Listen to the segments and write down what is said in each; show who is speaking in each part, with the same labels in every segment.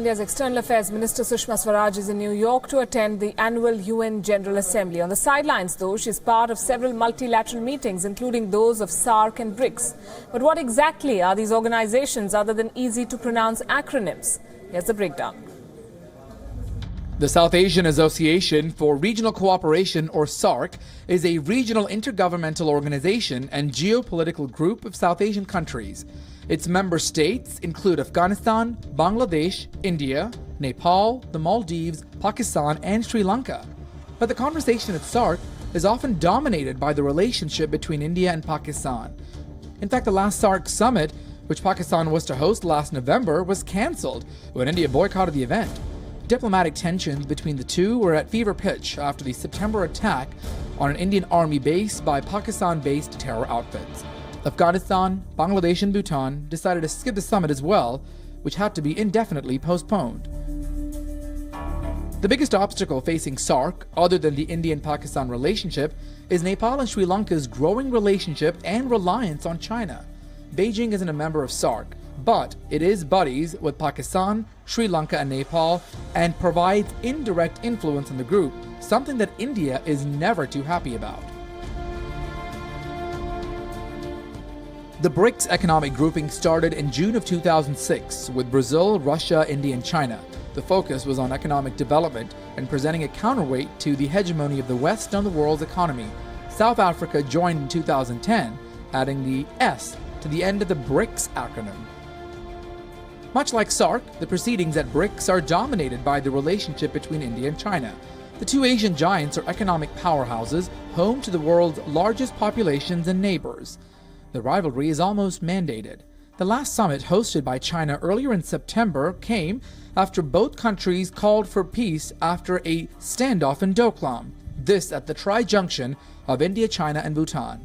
Speaker 1: India's External Affairs Minister Sushma Swaraj is in New York to attend the annual UN General Assembly. On the sidelines, though, she is part of several multilateral meetings, including those of SAARC and BRICS. But what exactly are these organizations other than easy-to-pronounce acronyms? Here's the breakdown.
Speaker 2: The South Asian Association for Regional Cooperation, or SAARC, is a regional intergovernmental organization and geopolitical group of South Asian countries. Its member states include Afghanistan, Bangladesh, India, Nepal, the Maldives, Pakistan, and Sri Lanka. But the conversation at SAARC is often dominated by the relationship between India and Pakistan. In fact, the last SAARC summit, which Pakistan was to host last November, was cancelled when India boycotted the event. Diplomatic tensions between the two were at fever pitch after the September attack on an Indian army base by Pakistan-based terror outfits. Afghanistan, Bangladesh, and Bhutan decided to skip the summit as well, which had to be indefinitely postponed. The biggest obstacle facing SAARC, other than the Indian-Pakistan relationship, is Nepal and Sri Lanka's growing relationship and reliance on China. Beijing isn't a member of SAARC, but it is buddies with Pakistan, Sri Lanka, and Nepal, and provides indirect influence in the group, something that India is never too happy about. The BRICS economic grouping started in June of 2006 with Brazil, Russia, India, and China. The focus was on economic development and presenting a counterweight to the hegemony of the West on the world's economy. South Africa joined in 2010, adding the S to the end of the BRICS acronym. Much like SAARC, the proceedings at BRICS are dominated by the relationship between India and China. The two Asian giants are economic powerhouses, home to the world's largest populations and neighbors. The rivalry is almost mandated. The last summit hosted by China earlier in September came after both countries called for peace after a standoff in Doklam, this at the tri-junction of India, China, and Bhutan.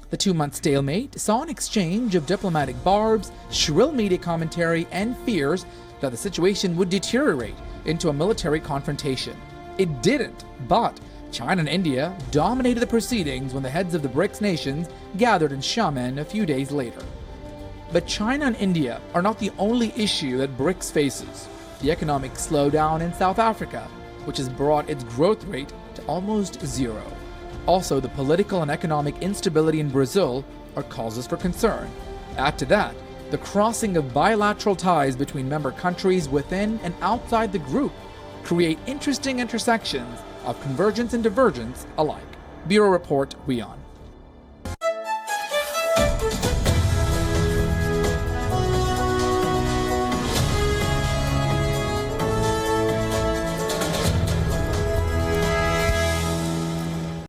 Speaker 2: The two-month stalemate saw an exchange of diplomatic barbs, shrill media commentary, and fears that the situation would deteriorate into a military confrontation. It didn't, but China and India dominated the proceedings when the heads of the BRICS nations gathered in Xiamen a few days later. But China and India are not the only issue that BRICS faces. The economic slowdown in South Africa, which has brought its growth rate to almost zero. Also, the political and economic instability in Brazil are causes for concern. Add to that, the crossing of bilateral ties between member countries within and outside the group create interesting intersections of convergence and divergence alike. Bureau Report, WION.